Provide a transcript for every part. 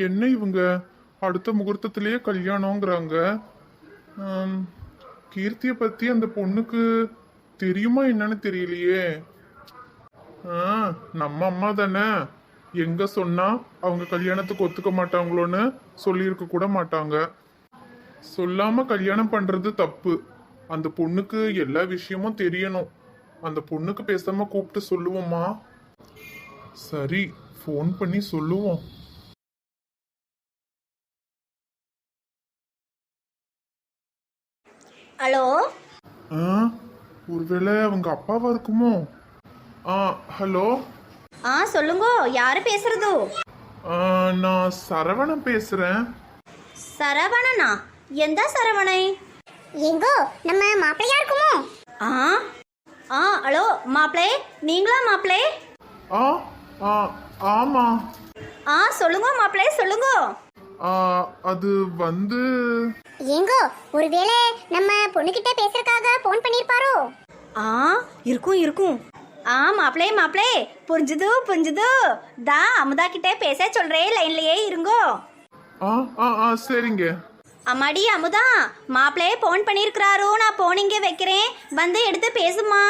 என்ன இவங்க அடுத்த முகூர்த்தத்திலேயே கல்யாணங்கிறாங்க. கீர்த்தியை பத்தி அந்த பொண்ணுக்கு தெரியுமா என்னன்னு தெரியலையே. நம்ம அம்மா தானே, எங்க சொன்னா அவங்க கல்யாணத்துக்கு ஒத்துக்க மாட்டாங்களோன்னு சொல்லியிருக்க கூட மாட்டாங்க. சொல்லாம கல்யாணம் பண்றது தப்பு. அந்த பொண்ணுக்கு எல்லா விஷயமும் தெரியணும். அந்த பொண்ணுக்கு பேசாம கூப்பிட்டு சொல்லுவோமா? சரி, ஃபோன் பண்ணி சொல்லுவோம். ஹலோ. ஒருவேளை அவங்க அப்பாவா இருக்குமோ? ஹலோ. சொல்லுங்க, யாரு பேசுறது? நான் சரவணன் பேசுறேன். சரவணனா? எந்த சரவணை? எங்கோ நம்ம மாப்பிள்ளையா இருக்குமோ? ஹலோ மாப்பிளே, நீங்களா மாப்பிளே? ஆமா. சொல்லுங்க மாப்பிளே, சொல்லுங்க. அது வந்து எங்கோ ஒருவேளை நம்ம பொண்ணுகிட்ட பேசுறதுக்காக போன் பண்ணிருப்பாரோ? இருக்கும் இருக்கும். மாப்பிளே மாப்பிளே, புரிஞ்சுது. அமுதா கிட்டே பேச சொல்றேன், லைன்லயே இருங்கோ. சரிங்க. அம்மாடி அமுதா, மாப்பிளே போன் பண்ணிருக்கிறாரோ, நான் போன் இங்கே வைக்கிறேன், வந்து எடுத்து பேசுமா.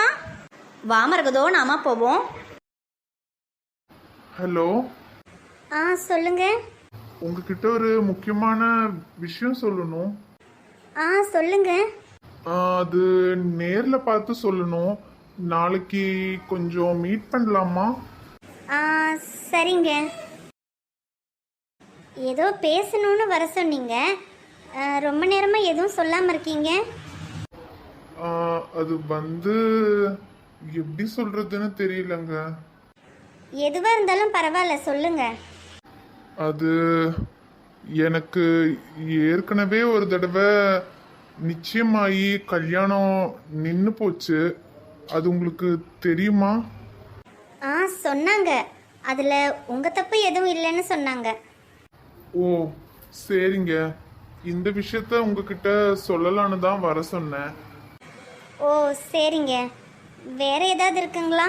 வா மரகதோ, நாம போவோம். ஹலோ. சொல்லுங்க. உங்ககிட்ட ஒரு முக்கியமான விஷயம் சொல்லணும். சொல்லுங்க. அது நேர்ல பார்த்து சொல்லணும். நாளைக்கு கொஞ்சம் மீட் பண்ணலாமா? சரிங்க. ஏதோ பேசணும்னு வர சொன்னீங்க, ரொம்ப நேரமா எதுவும் சொல்லாம இருக்கீங்க. அது வந்து எப்படி சொல்றதுன்னு தெரியலங்க. எதுவா இருந்தாலும் பரவாயில்ல, சொல்லுங்க. அது எனக்கு ஏற்கனவே ஒரு தடவை நிச்சயமாயி கல்யாணம் நின்று போச்சு. அது உங்களுக்கு தெரியுமா? சொன்னாங்க. அதுல உங்க தப்பு எதுவும் இல்லைன்னு சொன்னாங்க. ஓ சரிங்க. இந்த விஷயத்த உங்ககிட்ட சொல்லலான்னு தான் வர சொன்னேன். ஓ சரிங்க. வேற ஏதாவது இருக்குங்களா?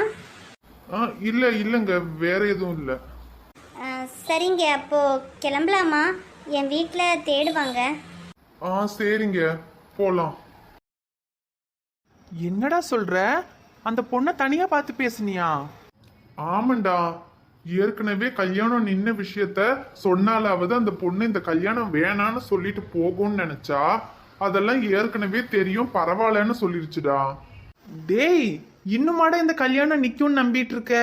இல்லைங்க, வேற எதுவும் இல்லை. சரிங்க, அப்போ கிளம்பலாமா? என் வீட்டில் தேடுவாங்க. சரிங்க, போலாம். என்னடா சொல்ற? அந்த பொண்ணை தனியா பார்த்து பேசுனியா? ஆமாண்டா, ஏற்கனவே கல்யாணம் நின்ன விஷயத்த சொன்னாலாவது அந்த பொண்ணு இந்த கல்யாணம் வேணான்னு சொல்லிட்டு போகும்னு நினைச்சா, அதெல்லாம் ஏற்கனவே தெரியும், பரவாயில்லன்னு சொல்லிருச்சுடா. டேய், இன்னுமாடா இந்த கல்யாணம் நிக்கும்னு நம்பிட்டு இருக்க?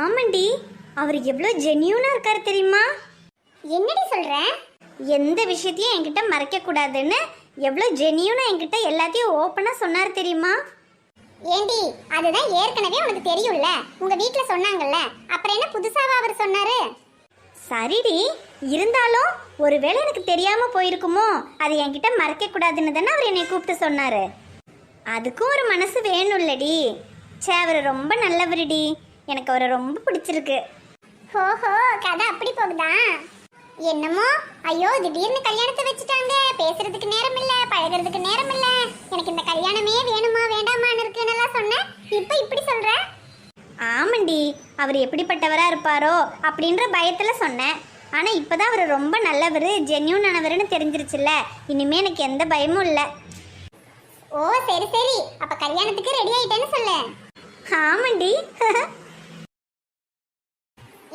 ஆமாண்டி, அவர் எவ்வளோ ஜென்யூனா இருக்காரு தெரியுமா? என்னடி சொல்ற? எந்த விஷயத்தையும் என்கிட்ட மறைக்க கூடாதுன்னு எவ்வளோ ஜென்யூனா என்கிட்ட எல்லாத்தையும் ஓப்பனா சொன்னாரு தெரியுமா? ஏண்டி, அதுதான் ஏற்கனவே உனக்கு தெரியும்ல, உங்க வீட்டில் சொன்னாங்கல்ல, அப்புறம் என்ன புதுசாவா அவர் சொன்னாரு? சரிடி, இருந்தாலும் ஒருவேளை எனக்கு தெரியாம போயிருக்குமோ, அது என்கிட்ட மறைக்க கூடாதுன்னு தானே அவர் என்னை கூப்பிட்டு சொன்னாரு. அதுக்கும் ஒரு மனசு வேணும்லடி. அவர் ரொம்ப நல்லவருடி, எனக்கு அவரை ரொம்ப பிடிச்சிருக்கு. ஓஹோ, கதை அப்படி போகுதா? என்னமோ, ஐயோ திடீர்னு கல்யாணத்தை வச்சுட்டாங்க, பேசுறதுக்கு நேரம் இல்ல, பழகிறதுக்கு நேரம் இல்ல, எனக்கு இந்த கல்யாணமே வேணுமா வேண்டாமான்னு இருக்குன்னு சொன்னேன். இப்ப இப்படி சொல்ற? ஆமாண்டி, அவர் எப்படிப்பட்டவரா இருப்பாரோ அப்படின்ற பயத்துல சொன்னேன். ஆனா இப்பதான் அவர் ரொம்ப நல்லவர், ஜென்யூனானவர்னு தெரிஞ்சிருச்சுல்ல, இனிமே எனக்கு எந்த பயமும் இல்லை. ஓ சரி சரி, அப்ப கல்யாணத்துக்கு ரெடி ஆயிட்டேன்னு சொல்லு. ஆமாண்டி.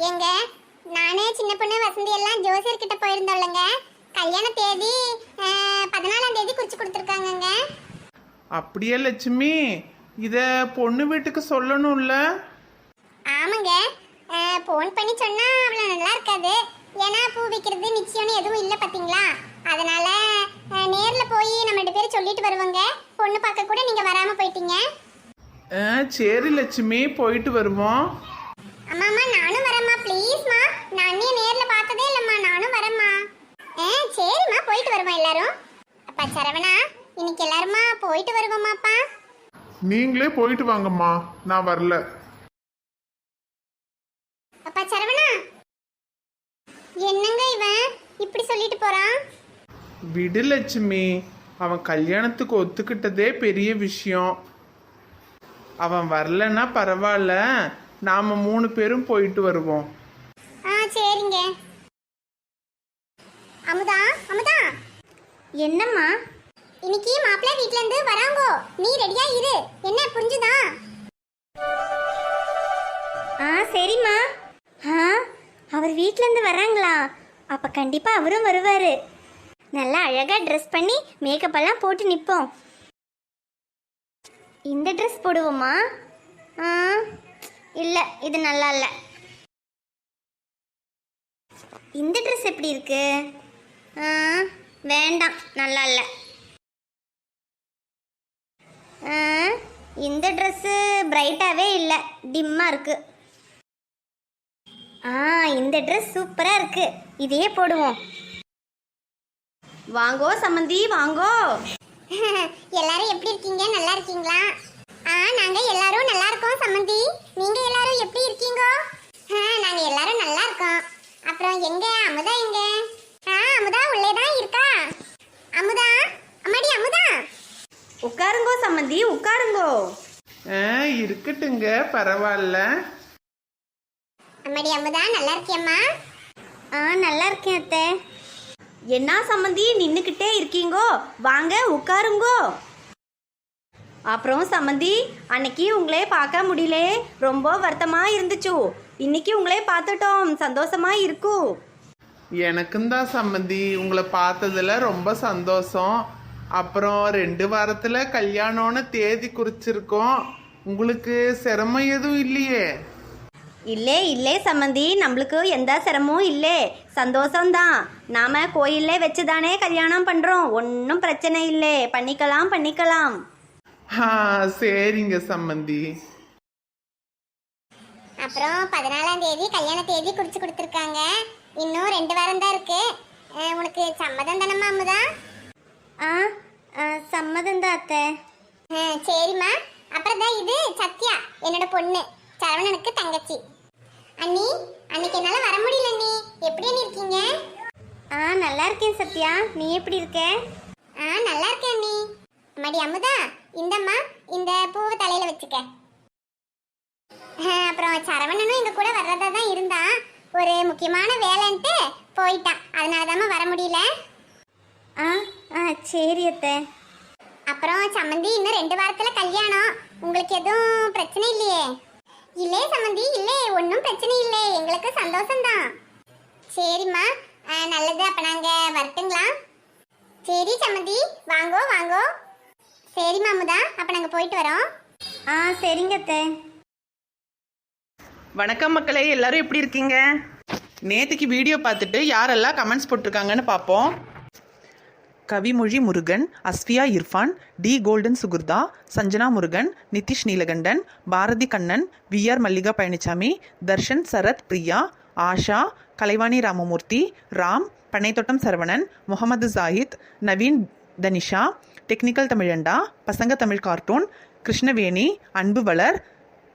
எங்க நானே சின்ன பொண்ணு வசந்தி எல்லாம் ஜோசியர் கிட்ட போயிருந்தோம்லங்க, கல்யாண தேதி 14ஆம் தேதி குறிச்சு கொடுத்துருக்காங்கங்க. அப்படியே லட்சுமி, இத பொண்ணு வீட்டுக்கு சொல்லணும்ல? ஆமாங்க, போன் பண்ணி சொன்னா அவ்வளவு நல்லா இருக்காது. ஏன்னா பூ வைக்கிறது நிச்சயம்னு எதுவும் இல்லை பாத்தீங்களா, அதனால நேர்ல போய் நம்ம 2 பேரும் சொல்லிட்டு வருவாங்க. பொண்ணு பார்க்க கூட நீங்க வராம போயிட்டீங்க. சரி லட்சுமி, போயிட்டு வருவோம். அம்மாமா நானும் வரேம்மா, ப்ளீஸ்மா. நான் அண்ணியை நேர்ல பார்த்ததே இல்லைம்மா, நானும் வரேம்மா. சரிம்மா, போயிட்டு வருவோம் எல்லாரும். அப்பா சரவணா, இன்னைக்கு எல்லாருமா போயிட்டு வருவோமாப்பா? நீங்களே போயிட்டு வாங்கம்மா, நான் வரல. அப்பா சரவணா, என்னங்க இவன் இப்படி சொல்லிட்டு போறான்? விடு லட்சுமி, அவன் கல்யாணத்துக்கு ஒத்துக்கிட்டதே பெரிய விஷயம். அவன் வரலன்னா பரவாயில்ல, நாம 3 பேரும் போயிட்டு வருவோம். சரிங்க. அமுதா அமுதா, என்னம்மா? இன்னைக்கு மாப்பிள்ளை வீட்ல இருந்து வராங்கோ, நீ ரெடியா இரு. என்ன புரிஞ்சுதா? சரிம்மா. அவர் வீட்டிலேருந்து வர்றாங்களா? அப்போ கண்டிப்பாக அவரும் வருவார். நல்லா அழகாக ட்ரெஸ் பண்ணி மேக்கப் எல்லாம் போட்டு நிற்போம். இந்த ட்ரெஸ் போடுவோமா? இல்லை, இது நல்லா இல்லை. இந்த ட்ரெஸ் எப்படி இருக்கு? வேண்டாம், நல்லா இல்லை. இந்த ட்ரெஸ்ஸு பிரைட்டாகவே இல்லை, டிம்மாக இருக்கு. இந்த ட்ரெஸ் சூப்பராக இருக்கு, இதையே போடுவோம். வாங்கோ சம்மந்தி, வாங்கோ. எல்லாரும் எப்படி இருக்கீங்க? நல்லா இருக்கீங்களா? நாங்க எல்லாரும் நல்லா இருக்கோம் சம்மந்தி. நீங்க எல்லாரும் எப்படி இருக்கீங்க? நாங்க எல்லாரும் நல்லா இருக்கோம். அப்புறம் எங்க அமுதா எங்க? அமுதா உள்ளே தான் இருக்கா. அமுதா, அம்மாடி அமுதா. உட்காருங்கோ சம்மந்தி, உட்காருங்கோ. இருக்கட்டுங்க, பரவாயில்ல. அம்மாடி அமுதா, நல்லா இருக்கியம்மா? நல்லா இருக்கேன் அத்தை. என்ன சம்மந்தி நின்றுக்கிட்டே இருக்கீங்கோ? வாங்க உட்காருங்கோ. அப்புறம் சம்மந்தி, அன்னைக்கு உங்களே பார்க்க முடியல, ரொம்ப வருத்தமாக இருந்துச்சு. இன்னைக்கு உங்களே பார்த்துட்டோம், சந்தோஷமா இருக்கும். எனக்கும் தான் சம்மந்தி, உங்களை பார்த்ததுல ரொம்ப சந்தோஷம். அப்புறம் 2 வாரத்தில் கல்யாணம்னு தேதி குறிச்சிருக்கோம். உங்களுக்கு சிரமம் எதுவும் இல்லையே? இல்லை சம்மந்தி, நம்மளுக்கு எந்த சிரமமும் இல்லை, சந்தோஷம்தான். நாம் கோயிலே வச்சு தானே கல்யாணம் பண்ணுறோம், ஒன்றும் பிரச்சனை இல்லை, பண்ணிக்கலாம். சரிங்க சம்மந்தி. அப்புறம் 14ஆம் தேதி கல்யாண தேதி குறிச்சு கொடுத்துருக்காங்க. இன்னும் 2 வாரம் தான் இருக்கு. உனக்கு சம்மதம் தானம்மா அமுதா? சம்மதம் தான் அத்தை. சரிம்மா. அப்புறம் தான் இது சத்யா, என்னோட பொண்ணு, சரவணனுக்கு தங்கச்சி. அண்ணி, அன்னைக்கு என்னால் வர முடியல. அண்ணி எப்படி அண்ணி இருக்கீங்க? நல்லா இருக்கேன் சத்யா, நீ எப்படி இருக்க? நல்லா இருக்கேன் அண்ணி. அம்மாடி அமுதா, இந்தம்மா இந்த பூவை தலையில வச்சுக்க. அப்புறம் சரவணனும் எங்க கூட வர்றதா தான் இருந்தான், ஒரு முக்கியமான வேலைன்ட்டு போயிட்டான், அதனாலதாம்மா வர முடியல. சரி அத்தை. அப்புறம் சம்மந்தி, இன்னும் 2 வாரத்துல கல்யாணம், உங்களுக்கு எதுவும் பிரச்சனை இல்லையே? இல்லே சம்மந்தி, இல்லை, ஒன்றும் பிரச்சனை இல்லை, எங்களுக்கு சந்தோஷம்தான். சரிம்மா, நல்லது. அப்போ நாங்கள் வரட்டுங்களா? சரி சம்மந்தி, வாங்கோ வாங்கோ. சரிம்மா அமுதா, அப்போ நாங்கள் போயிட்டு வரோம். சரிங்க அத்தை. வணக்கம் மக்களே, எல்லாரும் எப்படி இருக்கீங்க? நேற்றுக்கு வீடியோ பார்த்துட்டு யாரெல்லாம் கமெண்ட்ஸ் போட்டிருக்காங்கன்னு பார்ப்போம். Kavimozhi Murugan, Ashwiya Irfan, D golden Sukurtha, Sanjana Murugan, Nitish Neelakandan, Bharathi Kannan, VR Mallika Palanisamy, Darshan Sarath Priya, Asha, Kalaivani Ramamoorthy, Ram, Panaithottam Saravanan, Mohammed Jahid, Naveen Tanisha, technical தமிழண்டா, பசங்க தமிழ் கார்ட்டூன், கிருஷ்ணவேணி, அன்பு வளர்,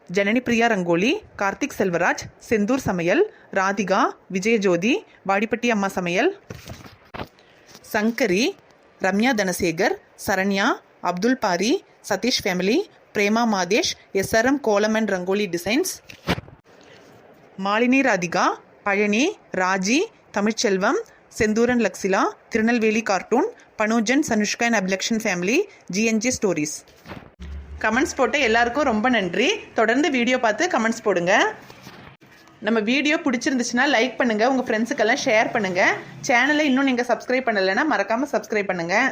ஜனனி பிரியா ரங்கோலி, கார்த்திக் செல்வராஜ், செந்தூர் சமையல், Radhika, விஜயஜோதி, Vadipatti Amma Samayal, Sankari, Ramya Dhanasekar, Saranya, Abdul Bari, Sathish family, Prema Madhesh, SRM kolam and rangoli designs, Malini Radhika, Palani, Raji, Tamilselvam, Senthuran Laksila, Tirunelveli cartoon, Panojan, Sanushka and Abilakshan family, GNG stories. Comments போட்ட எல்லாருக்கும் ரொம்ப நன்றி. தொடர்ந்து வீடியோ பார்த்து கமெண்ட்ஸ் போடுங்க. நம்ம வீடியோ பிடிச்சிருந்துச்சுன்னா லைக் பண்ணுங்கள், உங்கள் ஃப்ரெண்ட்ஸுக்கெல்லாம் ஷேர் பண்ணுங்கள். சேனலை இன்னும் நீங்கள் சப்ஸ்கிரைப் பண்ணலைன்னா மறக்காமல் சப்ஸ்கிரைப் பண்ணுங்கள்.